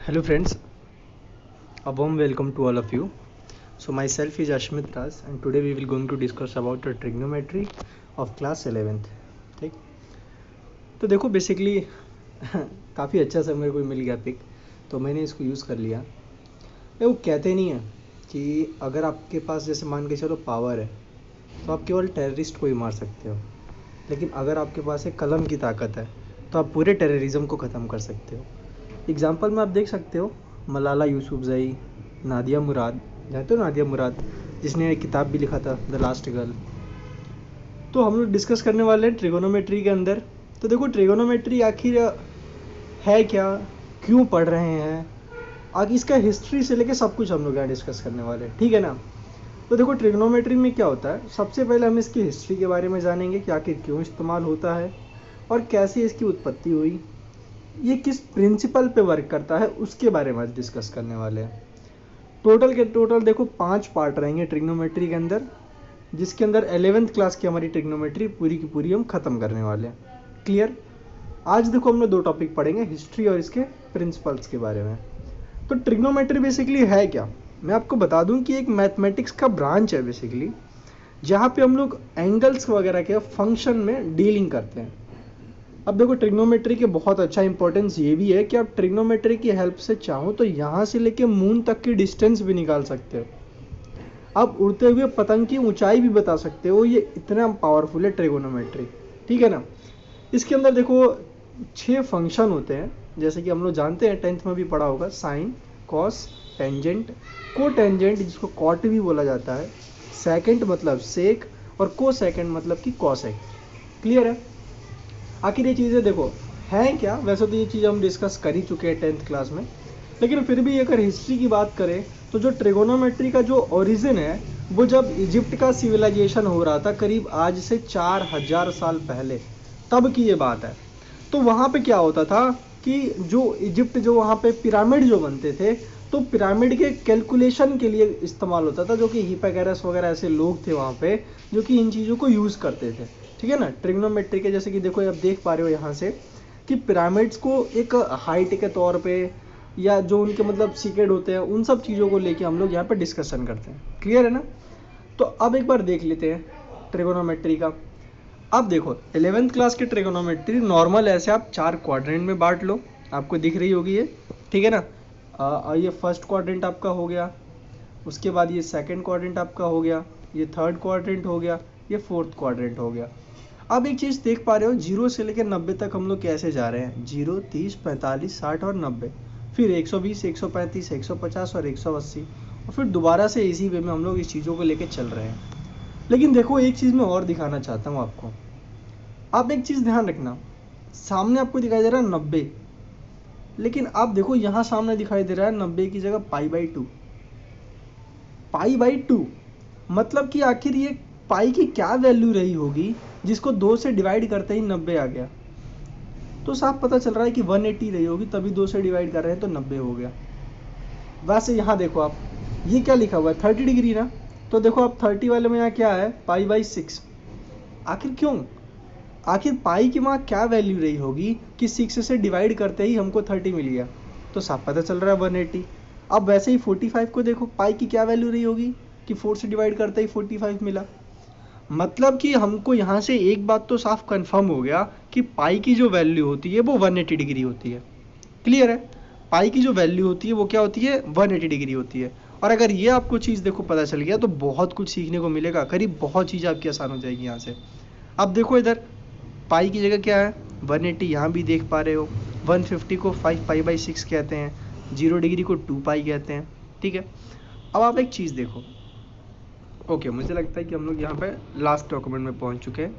Hello friends, a warm welcome to all of you. So myself is Ashmit Raj and today we will going to discuss about the trigonometry of class 11th. ठीक, तो देखो basically काफ़ी अच्छा सा मेरे को मिल गया pick, तो मैंने इसको यूज़ कर लिया। वो कहते नहीं है कि अगर आपके पास जैसे मान के चलो पावर है तो आप केवल टेररिस्ट को ही मार सकते हो, लेकिन अगर आपके पास एक कलम की ताकत है तो आप पूरे टेररिज्म को ख़त्म कर सकते हो। एग्जाम्पल में आप देख सकते हो मलाला यूसुफजई, नादिया मुराद, जानते हो नादिया मुराद जिसने एक किताब भी लिखा था द लास्ट गर्ल। तो हम लोग डिस्कस करने वाले हैं ट्रिगोनोमेट्री के अंदर। तो देखो ट्रिगोनोमेट्री आखिर है क्या, क्यों पढ़ रहे हैं, आगे इसका हिस्ट्री से लेके सब कुछ हम लोग यहाँ डिस्कस करने वाले हैं, ठीक है ना। तो देखो ट्रिगोनोमेट्री में क्या होता है, सबसे पहले हम इसकी हिस्ट्री के बारे में जानेंगे कि आखिर क्यों इस्तेमाल होता है और कैसे इसकी उत्पत्ति हुई, ये किस प्रिंसिपल पे वर्क करता है, उसके बारे में आज डिस्कस करने वाले हैं। टोटल के टोटल देखो 5 पार्ट रहेंगे ट्रिग्नोमेट्री के अंदर, जिसके अंदर 11th क्लास की हमारी ट्रिग्नोमेट्री पूरी की पूरी हम खत्म करने वाले हैं। क्लियर। आज देखो हम लोग 2 टॉपिक पढ़ेंगे, हिस्ट्री और इसके प्रिंसिपल्स के बारे में। तो ट्रिग्नोमेट्री बेसिकली है क्या, मैं आपको बता दूं कि एक मैथमेटिक्स का ब्रांच है बेसिकली, जहाँ पे हम लोग एंगल्स वगैरह के फंक्शन में डीलिंग करते हैं। अब देखो ट्रिग्नोमेट्री के बहुत अच्छा इंपॉर्टेंस ये भी है कि आप ट्रिग्नोमेट्री की हेल्प से चाहो तो यहाँ से लेके मून तक की डिस्टेंस भी निकाल सकते हो, आप उड़ते हुए पतंग की ऊंचाई भी बता सकते हो। ये इतना पावरफुल है ट्रिग्नोमेट्री, ठीक है ना। इसके अंदर देखो 6 फंक्शन होते हैं, जैसे कि हम लोग जानते हैं 10th में भी पढ़ा होगा, साइन, कॉस, टेंजेंट, को टेंजेंट जिसको कॉट भी बोला जाता है, सेकेंड मतलब सेक और को सेकेंड मतलब कि कॉसेक। क्लियर है। आखिर ये चीज़ें देखो हैं क्या, वैसे तो ये चीज़ हम डिस्कस कर ही चुके हैं 10th क्लास में, लेकिन फिर भी अगर हिस्ट्री की बात करें तो जो ट्रिगोनोमेट्री का जो ओरिजिन है वो जब इजिप्ट का सिविलाइजेशन हो रहा था करीब आज से 4000 साल पहले, तब की ये बात है। तो वहाँ पे क्या होता था कि जो इजिप्ट जो वहाँ पे पिरामिड जो बनते थे, तो पिरामिड के कैलकुलेशन के लिए इस्तेमाल होता था, जो कि हिपागैरस वगैरह ऐसे लोग थे वहाँ पे जो कि इन चीज़ों को यूज़ करते थे, ठीक है ना। ट्रिग्नोमेट्री के जैसे कि देखो आप देख पा रहे हो यहाँ से कि पिरामिड्स को एक हाइट के तौर पे या जो उनके मतलब सीक्रेट होते हैं उन सब चीज़ों को लेके हम लोग यहाँ पे डिस्कशन करते हैं। क्लियर है ना। तो अब एक बार देख लेते हैं ट्रिगोनोमेट्री का। अब देखो 11th क्लास की ट्रिगोनोमेट्री नॉर्मल ऐसे आप 4 क्वाड्रेंट में बांट लो, आपको दिख रही होगी ये, ठीक है ना। ये फर्स्ट क्वाड्रेंट आपका हो गया, उसके बाद ये सेकंड क्वाड्रेंट आपका हो गया, ये थर्ड क्वाड्रेंट हो गया, ये फोर्थ क्वाड्रेंट हो गया। अब एक चीज़ देख पा रहे हो, 0 से लेकर 90 तक हम लोग कैसे जा रहे हैं, 0, 30, 45, 60 और 90, फिर 120, 135, 150 और 180, और फिर दोबारा से इसी वे में हम लोग इस चीज़ों को लेकर चल रहे हैं। लेकिन देखो एक चीज़ मैं और दिखाना चाहता हूँ आपको, आप एक चीज़ ध्यान रखना, सामने आपको दिखाई दे रहा है 90, लेकिन आप देखो यहाँ सामने दिखाई दे रहा है 90 की जगह π/2, π/2 मतलब कि आखिर ये पाई की क्या वैल्यू रही होगी जिसको 2 से डिवाइड करते ही 90 आ गया। तो साफ पता चल रहा है कि 180 रही होगी, तभी 2 से डिवाइड कर रहे हैं तो 90 हो गया। वैसे यहाँ देखो आप, ये क्या लिखा हुआ है 30 डिग्री ना, तो देखो आप 30 वाले में यहाँ क्या है π/6। आखिर क्यों, आखिर पाई की वहाँ क्या वैल्यू रही होगी कि 6 से डिवाइड करते ही हमको 30 मिल गया, तो साफ पता चल रहा है 180। अब वैसे ही 45 को देखो, पाई की क्या वैल्यू रही होगी कि 4 से डिवाइड करते ही 45 मिला। मतलब कि हमको यहाँ से एक बात तो साफ कंफर्म हो गया कि पाई की जो वैल्यू होती है वो 180 डिग्री होती है। क्लियर है। पाई की जो वैल्यू होती है वो क्या होती है, 180 डिग्री होती है। और अगर ये आपको चीज़ देखो पता चल गया तो बहुत कुछ सीखने को मिलेगा, करीब बहुत चीज़ आपकी आसान हो जाएगी यहाँ से। अब देखो इधर पाई की जगह क्या है 180, यहाँ भी देख पा रहे हो। 150 को 5π/6 कहते हैं, 0 डिग्री को 2π कहते हैं, ठीक है। अब आप एक चीज़ देखो, ओके मुझे लगता है कि हम लोग यहाँ पे लास्ट डॉक्यूमेंट में पहुँच चुके हैं।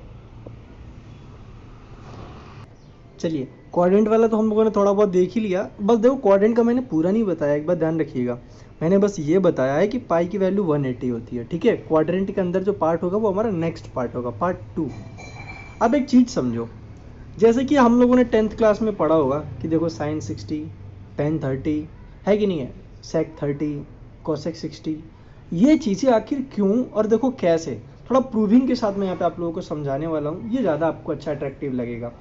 चलिए क्वाड्रेंट वाला तो हम लोगों ने थोड़ा बहुत देख ही लिया, बस देखो क्वाड्रेंट का मैंने पूरा नहीं बताया, एक बार ध्यान रखिएगा। मैंने बस ये बताया है कि पाई की वैल्यू 180 होती है, ठीक है। क्वाड्रेंट के अंदर जो पार्ट होगा वो हमारा नेक्स्ट पार्ट होगा, पार्ट 2। अब एक चीज़ समझो, जैसे कि हम लोगों ने 10th क्लास में पढ़ा होगा कि देखो साइन 60, टेन 30 है कि नहीं है, सेक 30, कोसेक 60, ये चीज़ें आखिर क्यों और देखो कैसे, थोड़ा प्रूविंग के साथ मैं यहाँ पे आप लोगों को समझाने वाला हूँ, ये ज़्यादा आपको अच्छा अट्रैक्टिव लगेगा।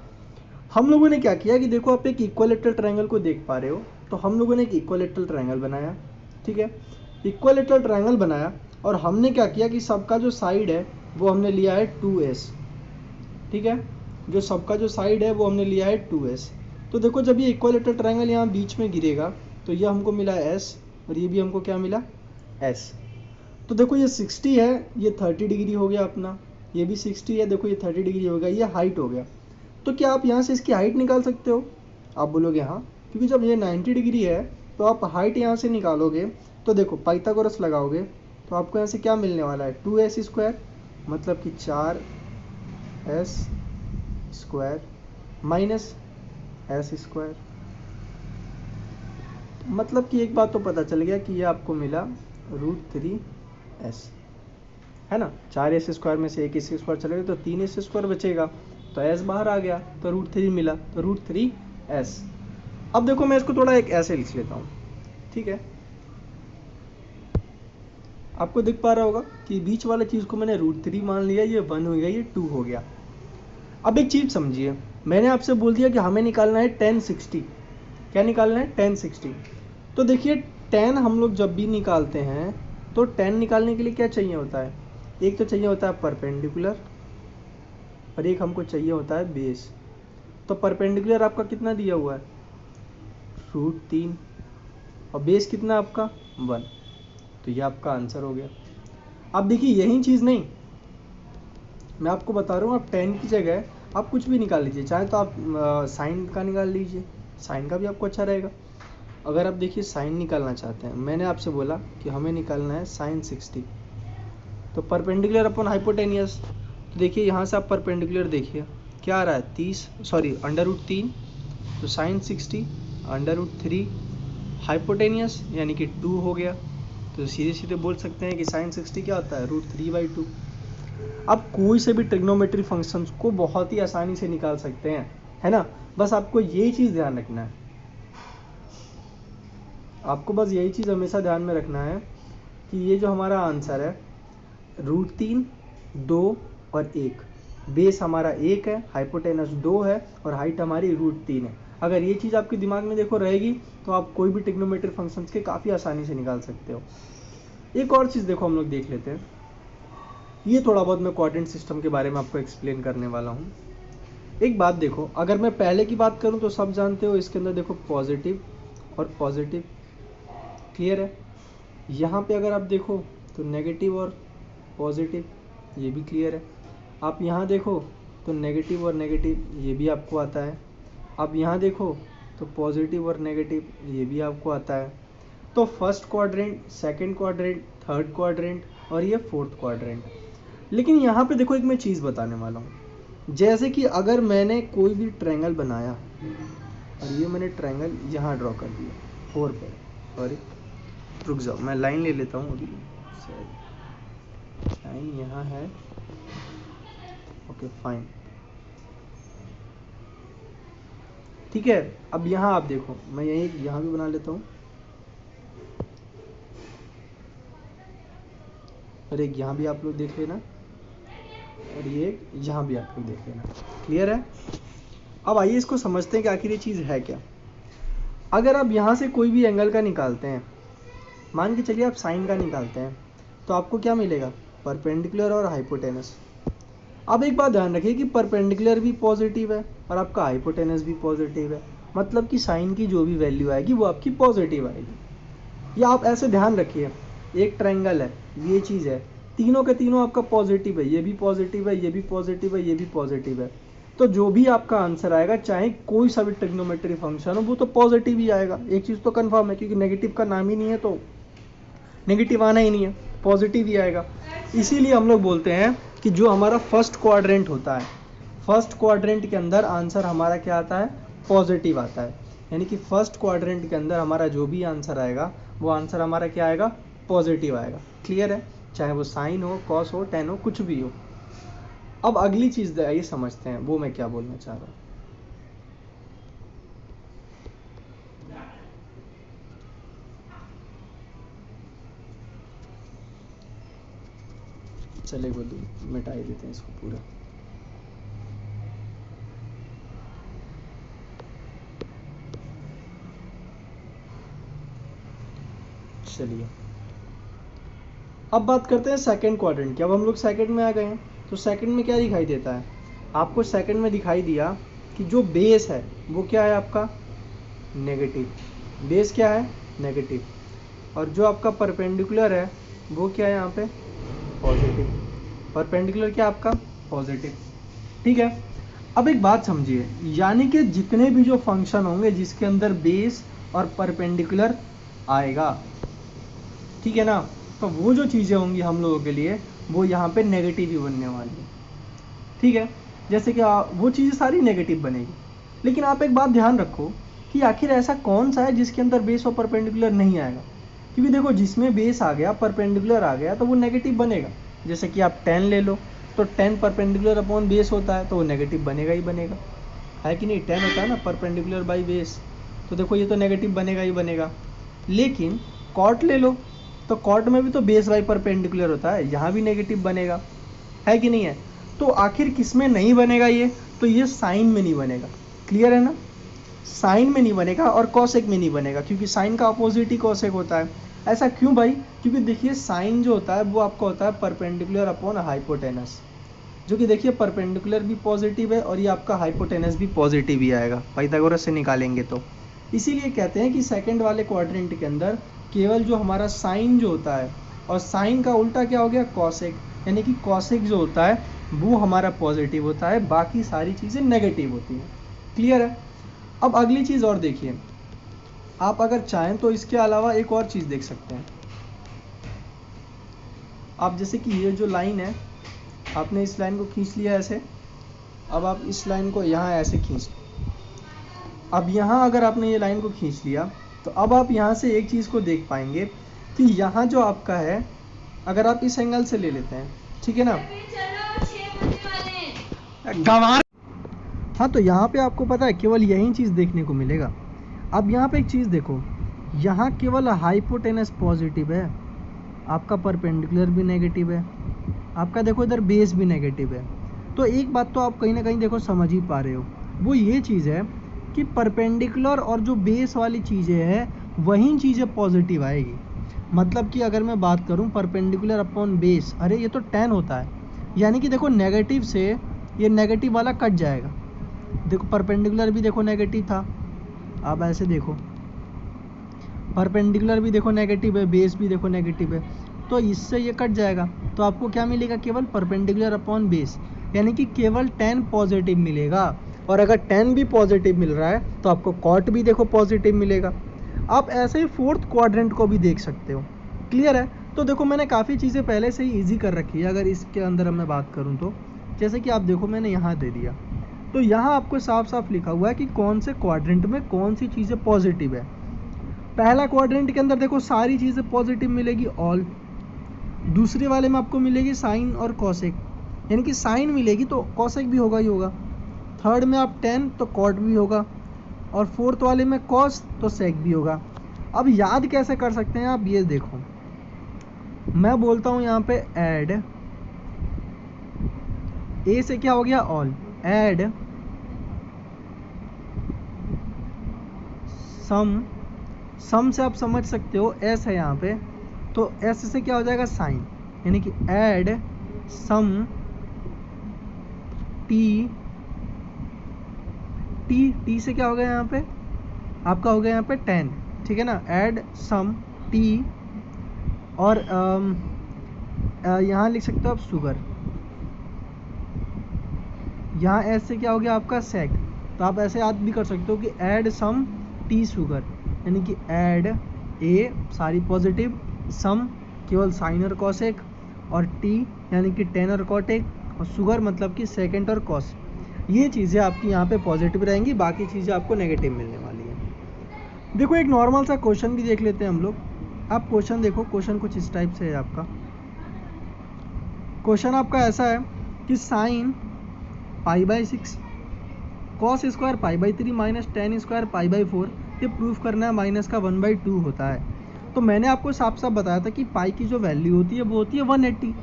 हम लोगों ने क्या किया कि देखो आप एक इक्विलेटरल ट्रायंगल को देख पा रहे हो, तो हम लोगों ने एक इक्विलेटरल ट्रायंगल बनाया, ठीक है। इक्विलेटरल ट्रायंगल बनाया और हमने क्या किया कि सबका जो साइड है वो हमने लिया है 2s, ठीक है। जो सबका जो साइड है वो हमने लिया है 2s। तो देखो जब ये इक्विलेटरल ट्रायंगल यहाँ बीच में गिरेगा तो ये हमको मिला s और ये भी हमको क्या मिला s। तो देखो ये 60 है, ये 30 डिग्री हो गया अपना, ये भी 60 है, देखो ये 30 डिग्री हो गया, ये हाइट हो गया। तो क्या आप यहाँ से इसकी हाइट निकाल सकते हो? आप बोलोगे हाँ, क्योंकि जब ये 90 डिग्री है तो आप हाइट यहाँ से निकालोगे तो देखो पाइथागोरस लगाओगे तो आपको यहाँ से क्या मिलने वाला है 2s स्क्वायर, मतलब कि 4s square minus s square. मतलब कि एक बात तो पता चल गया कि ये आपको मिला √3s, है ना। 4s स्क्वायर में से एक s स्क्वायर चले गए तो 3s स्क्वायर बचेगा, तो s बाहर आ गया तो √3 मिला, तो √3s। अब देखो मैं इसको थोड़ा एक ऐसे लिख लेता हूँ, ठीक है। आपको दिख पा रहा होगा कि बीच वाले चीज़ को मैंने √3 मान लिया, ये 1 हो गया, ये 2 हो गया। अब एक चीज़ समझिए, मैंने आपसे बोल दिया कि हमें निकालना है 1060। क्या निकालना है 1060। तो देखिए 10 हम लोग जब भी निकालते हैं तो 10 निकालने के लिए क्या चाहिए होता है, एक तो चाहिए होता है परपेंडिकुलर और एक हमको चाहिए होता है बेस। तो परपेंडिकुलर आपका कितना दिया हुआ है √3 और बेस कितना आपका 1, तो ये आपका आंसर हो गया। अब देखिए यही चीज़ नहीं, मैं आपको बता रहा हूँ, आप 10 की जगह आप कुछ भी निकाल लीजिए, चाहे तो आप साइन का निकाल लीजिए, साइन का भी आपको अच्छा रहेगा। अगर आप देखिए साइन निकालना चाहते हैं, मैंने आपसे बोला कि हमें निकालना है साइन 60, तो परपेंडिकुलर अपॉन हाइपोटेनियस। तो देखिए यहाँ से आप परपेंडिकुलर देखिए क्या आ रहा है 30, सॉरी √3, तो साइन 60 √3 हाइपोटेनियस यानी कि 2 हो गया। तो सीधे सीधे बोल सकते हैं कि साइन 60 क्या होता है √3/2। आप कोई से भी ट्रिग्नोमेट्री फंक्शंस को बहुत ही आसानी से निकाल सकते हैं, है ना। बस आपको यही चीज़ ध्यान रखना है, आपको बस यही चीज़ हमेशा ध्यान में रखना है कि ये जो हमारा आंसर है √3, 2 और 1, बेस हमारा 1 है, हाइपोटेनस 2 है और हाइट हमारी √3 है। अगर ये चीज़ आपके दिमाग में देखो रहेगी तो आप कोई भी ट्रिग्नोमेट्री फंक्शंस के काफ़ी आसानी से निकाल सकते हो। एक और चीज़ देखो हम लोग देख लेते हैं, ये थोड़ा बहुत मैं कोऑर्डिनेट सिस्टम के बारे में आपको एक्सप्लेन करने वाला हूँ। एक बात देखो, अगर मैं पहले की बात करूँ तो सब जानते हो इसके अंदर देखो पॉजिटिव और पॉजिटिव, क्लियर है। यहाँ पे अगर आप देखो तो नेगेटिव और पॉजिटिव, ये भी क्लियर है। आप यहाँ देखो तो नेगेटिव और नेगेटिव, ये भी आपको आता है। आप यहाँ देखो तो पॉजिटिव और नेगेटिव, ये भी आपको आता है। तो first quadrant, second quadrant, third quadrant और ये फोर्थ क्वाड्रेंट। लेकिन यहाँ पे देखो एक मैं चीज़ बताने वाला हूँ, जैसे कि अगर मैंने कोई भी ट्रायंगल बनाया और ये मैंने ट्रायंगल यहाँ ड्रॉ कर दिया 4 पे, सॉरी रुक जाओ मैं लाइन ले लेता हूँ अभी, लाइन यहाँ है, ओके फाइन, ठीक है। अब यहाँ आप देखो, मैं यही यहाँ भी बना लेता हूँ और एक यहाँ भी आप लोग देख लेना और ये यहाँ भी आप लोग देख लेना, क्लियर है। अब आइए इसको समझते हैं कि आखिर ये चीज़ है क्या। अगर आप यहाँ से कोई भी एंगल का निकालते हैं, मान के चलिए आप साइन का निकालते हैं, तो आपको क्या मिलेगा परपेंडिकुलर और हाइपोटेनस। अब एक बात ध्यान रखिए कि परपेंडिकुलर भी पॉजिटिव है और आपका हाइपोटेनस भी पॉजिटिव है, मतलब कि साइन की जो भी वैल्यू आएगी वो आपकी पॉजिटिव आएगी। या आप ऐसे ध्यान रखिए, एक ट्रायंगल है, ये चीज़ है, तीनों के तीनों आपका पॉजिटिव है, ये भी पॉजिटिव है, ये भी पॉजिटिव है, ये भी पॉजिटिव है। तो जो भी आपका आंसर आएगा, चाहे कोई सा भी ट्रिग्नोमेट्री फंक्शन हो, वो तो पॉजिटिव ही आएगा। एक चीज़ तो कंफर्म है, क्योंकि नेगेटिव का नाम ही नहीं है तो नेगेटिव आना ही नहीं है, पॉजिटिव ही आएगा। इसीलिए हम लोग बोलते हैं कि जो हमारा फर्स्ट क्वाड्रेंट होता है, फर्स्ट क्वाड्रेंट के अंदर आंसर हमारा क्या आता है पॉजिटिव आता है। यानी कि फर्स्ट क्वाड्रेंट के अंदर हमारा जो भी आंसर आएगा वो आंसर हमारा क्या आएगा पॉजिटिव आएगा, क्लियर है। चाहे वो साइन हो, कॉस हो, टेन हो, कुछ भी हो। अब अगली चीज़ आइए समझते हैं वो मैं क्या बोलना चाह रहा हूँ। चले बोलो मिटा ही देते हैं इसको पूरा। चलिए अब बात करते हैं सेकंड क्वाड्रेंट की। अब हम लोग सेकंड में आ गए हैं। तो सेकंड में क्या दिखाई देता है आपको? सेकंड में दिखाई दिया कि जो बेस है वो क्या है आपका? नेगेटिव। बेस क्या है? नेगेटिव। और जो आपका परपेंडिकुलर है वो क्या है यहाँ पे? पॉजिटिव। परपेंडिकुलर क्या आपका? पॉजिटिव। ठीक है। अब एक बात समझिए, यानी कि जितने भी जो फंक्शन होंगे जिसके अंदर बेस और परपेंडिकुलर आएगा, ठीक है ना, तो वो जो चीज़ें होंगी हम लोगों के लिए वो यहाँ पे नेगेटिव ही बनने वाली है। ठीक है, जैसे कि वो चीज़ें सारी नेगेटिव बनेगी। लेकिन आप एक बात ध्यान रखो कि आखिर ऐसा कौन सा है जिसके अंदर बेस और परपेंडिकुलर नहीं आएगा? क्योंकि देखो, जिसमें बेस आ गया, परपेंडिकुलर आ गया, तो वो नेगेटिव बनेगा। जैसे कि आप 10 ले लो, तो 10 परपेंडिकुलर अपॉन बेस होता है, तो वो नेगेटिव बनेगा ही बनेगा, है कि नहीं? 10 होता है ना परपेंडिकुलर बाई बेस, तो देखो ये तो नेगेटिव बनेगा ही बनेगा। लेकिन कॉट ले लो, तो कॉट में भी तो बेस बाई परपेंडिकुलर होता है, यहाँ भी नेगेटिव बनेगा, है कि नहीं है? तो आखिर किस में नहीं बनेगा ये? तो ये साइन में नहीं बनेगा। क्लियर है ना? साइन में नहीं बनेगा और कॉसेक में नहीं बनेगा, क्योंकि साइन का अपोजिट ही कॉसेक होता है। ऐसा क्यों भाई? क्योंकि देखिए साइन जो होता है वो आपका होता है परपेंडिकुलर अपॉन हाइपोटेनस, जो कि देखिए परपेंडिकुलर भी पॉजिटिव है और ये आपका हाइपोटेनस भी पॉजिटिव ही आएगा, पाइथागोरस से निकालेंगे तो। इसीलिए कहते हैं कि सेकंड वाले क्वाड्रेंट के अंदर केवल जो हमारा साइन जो होता है, और साइन का उल्टा क्या हो गया? कॉसेक, यानी कि कॉसेक जो होता है वो हमारा पॉजिटिव होता है, बाकी सारी चीज़ें नेगेटिव होती हैं। क्लियर है? अब अगली चीज़ और देखिए, आप अगर चाहें तो इसके अलावा एक और चीज़ देख सकते हैं। आप जैसे कि ये जो लाइन है, आपने इस लाइन को खींच लिया ऐसे, अब आप इस लाइन को यहाँ ऐसे खींच लो। अब यहाँ अगर आपने ये लाइन को खींच लिया तो अब आप यहाँ से एक चीज़ को देख पाएंगे कि यहाँ जो आपका है, अगर आप इस एंगल से ले लेते हैं, ठीक है ना, हाँ, तो यहाँ पे आपको पता है केवल यही चीज़ देखने को मिलेगा। अब यहाँ पे एक चीज़ देखो, यहाँ केवल हाइपोटेनस पॉजिटिव है, आपका परपेंडिकुलर भी नेगेटिव है, आपका देखो इधर बेस भी नेगेटिव है। तो एक बात तो आप कहीं ना कहीं देखो समझ ही पा रहे हो, वो ये चीज़ है कि परपेंडिकुलर और जो बेस वाली चीज़ें हैं वही चीज़ें पॉजिटिव आएगी। मतलब कि अगर मैं बात करूं परपेंडिकुलर अपॉन बेस, अरे ये तो 10 होता है, यानी कि देखो नेगेटिव से ये नेगेटिव वाला कट जाएगा। देखो परपेंडिकुलर भी देखो नेगेटिव था, अब ऐसे देखो परपेंडिकुलर भी देखो नेगेटिव है, बेस भी देखो नेगेटिव है, तो इससे ये कट जाएगा। तो आपको क्या मिलेगा? केवल परपेंडिकुलर अपॉन बेस, यानी कि केवल 10 पॉजिटिव मिलेगा। और अगर 10 भी पॉजिटिव मिल रहा है तो आपको कॉट भी देखो पॉजिटिव मिलेगा। आप ऐसे ही फोर्थ क्वाड्रेंट को भी देख सकते हो। क्लियर है? तो देखो मैंने काफ़ी चीज़ें पहले से ही ईजी कर रखी है। अगर इसके अंदर मैं बात करूँ तो जैसे कि आप देखो मैंने यहाँ दे दिया, तो यहाँ आपको साफ साफ लिखा हुआ है कि कौन से क्वाड्रेंट में कौन सी चीज़ें पॉजिटिव है। पहला क्वाड्रेंट के अंदर देखो सारी चीज़ें पॉजिटिव मिलेगी, ऑल। दूसरे वाले में आपको मिलेगी साइन और कॉसेक, यानी कि साइन मिलेगी तो कॉसेक भी होगा ही होगा। थर्ड में आप 10 तो कॉट भी होगा, और फोर्थ वाले में कॉस तो सेक भी होगा। अब याद कैसे कर सकते हैं आप? ये देखो, मैं बोलता हूँ यहाँ पे ऐड, ए से क्या हो गया? ऑल। ऐड सम, सम से आप समझ सकते हो एस है यहाँ पे, तो एस से क्या हो जाएगा? साइन, यानी कि add some T, T, T से क्या हो गया यहाँ पे? आपका हो गया यहाँ पे 10, ठीक है ना। ऐड सम टी, और यहाँ लिख सकते हो आप शुगर, यहाँ एस से क्या हो गया आपका? सेक। तो आप ऐसे याद भी कर सकते हो कि ऐड सम टी शुगर, यानी कि ऐड ए सारी पॉजिटिव, सम केवल साइन और कॉसेक, और टी यानी कि 10 और कॉटेक, और शुगर मतलब कि सेकेंड और कॉस। ये चीज़ें आपकी यहाँ पे पॉजिटिव रहेंगी, बाकी चीज़ें आपको नेगेटिव मिलने वाली है। देखो एक नॉर्मल सा क्वेश्चन भी देख लेते हैं हम लोग। आप क्वेश्चन देखो, क्वेश्चन कुछ इस टाइप से है आपका। क्वेश्चन आपका ऐसा है कि sine π/6 cos square π/3 minus ten square π/4, ये प्रूफ करना है माइनस का 1/2 होता है। तो मैंने आपको साफ साफ बताया था कि पाई की जो वैल्यू होती है वो होती है 180।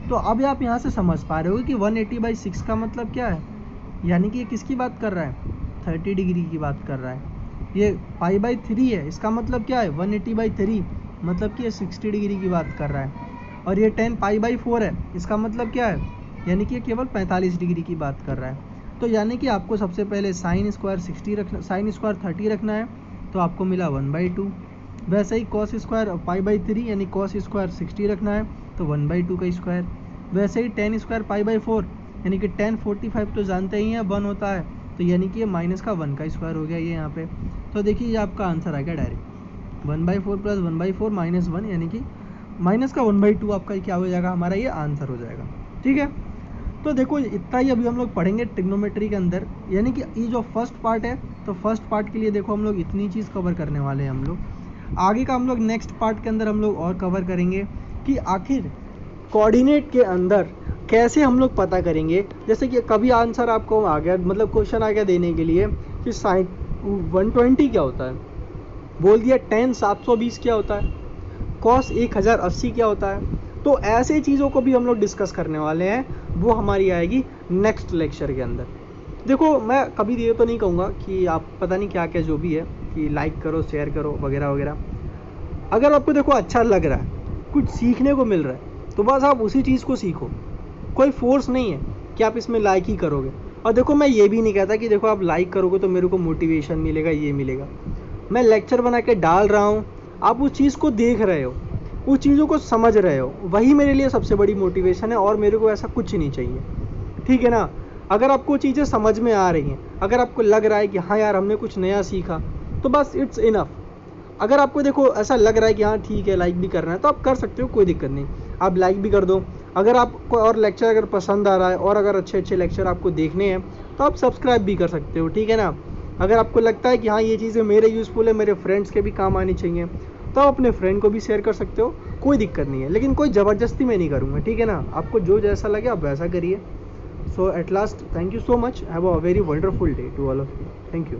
तो अब आप यहाँ से समझ पा रहे हो कि 180/6 का मतलब क्या है, यानी कि ये किसकी बात कर रहा है? 30 डिग्री की बात कर रहा है। ये π/3 है, इसका मतलब क्या है? 180/3, मतलब कि ये 60 डिग्री की बात कर रहा है, और ये 10 पाई बाई 4 है, इसका मतलब क्या है, यानी कि ये केवल 45 डिग्री की बात कर रहा है। तो यानी कि आपको सबसे पहले साइन स्क्वायर 60 रखना, साइन स्क्वायर 30 रखना है, तो आपको मिला 1/2। वैसे ही कॉस स्क्वायर पाई बाई 3 यानी कॉस स्क्वायर 60 रखना है, तो 1/2 का स्क्वायर। वैसे ही टेन स्क्वायर पाई बाई 4 यानी कि 10 45 तो जानते ही हैं 1 होता है, तो यानी कि ये माइनस का 1 का स्क्वायर हो गया ये यहाँ पे। तो देखिए ये आपका आंसर आ गया डायरेक्ट 1/4 प्लस 1/4 माइनस 1 यानी कि माइनस का 1/2 आपका क्या हो जाएगा, हमारा ये आंसर हो जाएगा। ठीक है, तो देखो इतना ही अभी हम लोग पढ़ेंगे ट्रिग्नोमेट्री के अंदर, यानी कि ये जो फर्स्ट पार्ट है, तो फर्स्ट पार्ट के लिए देखो हम लोग इतनी चीज़ कवर करने वाले हैं। हम लोग आगे का हम लोग नेक्स्ट पार्ट के अंदर हम लोग और कवर करेंगे कि आखिर कोऑर्डिनेट के अंदर कैसे हम लोग पता करेंगे। जैसे कि कभी आंसर आपको आ गया, मतलब क्वेश्चन आ गया देने के लिए कि साइन 120 क्या होता है, बोल दिया tan 720 क्या होता है, cos 1080 क्या होता है। तो ऐसे चीज़ों को भी हम लोग डिस्कस करने वाले हैं, वो हमारी आएगी नेक्स्ट लेक्चर के अंदर। देखो मैं कभी ये तो नहीं कहूँगा कि आप पता नहीं क्या क्या जो भी है कि लाइक करो शेयर करो वगैरह वगैरह। अगर आपको देखो अच्छा लग रहा है, कुछ सीखने को मिल रहा है, तो बस आप उसी चीज़ को सीखो। कोई फोर्स नहीं है कि आप इसमें लाइक ही करोगे। और देखो मैं ये भी नहीं कहता कि देखो आप लाइक करोगे तो मेरे को मोटिवेशन मिलेगा, ये मिलेगा। मैं लेक्चर बना के डाल रहा हूँ, आप उस चीज़ को देख रहे हो, उस चीज़ों को समझ रहे हो, वही मेरे लिए सबसे बड़ी मोटिवेशन है, और मेरे को ऐसा कुछ नहीं चाहिए। ठीक है ना। अगर आपको चीज़ें समझ में आ रही हैं, अगर आपको लग रहा है कि हाँ यार हमने कुछ नया सीखा, तो बस इट्स इनफ। अगर आपको देखो ऐसा लग रहा है कि हाँ ठीक है लाइक भी करना है, तो आप कर सकते हो, कोई दिक्कत नहीं, आप लाइक भी कर दो। अगर आपको और लेक्चर अगर पसंद आ रहा है और अगर अच्छे अच्छे लेक्चर आपको देखने हैं, तो आप सब्सक्राइब भी कर सकते हो। ठीक है ना। अगर आपको लगता है कि हाँ ये चीज़ें मेरे यूज़फुल है, मेरे फ्रेंड्स के भी काम आनी चाहिए, तो आप अपने फ्रेंड को भी शेयर कर सकते हो, कोई दिक्कत नहीं है। लेकिन कोई ज़बरदस्ती मैं नहीं करूँगा। ठीक है ना, आपको जो जैसा लगे आप वैसा करिए। So at last thank you so much, have a very wonderful day to all of you. Thank you.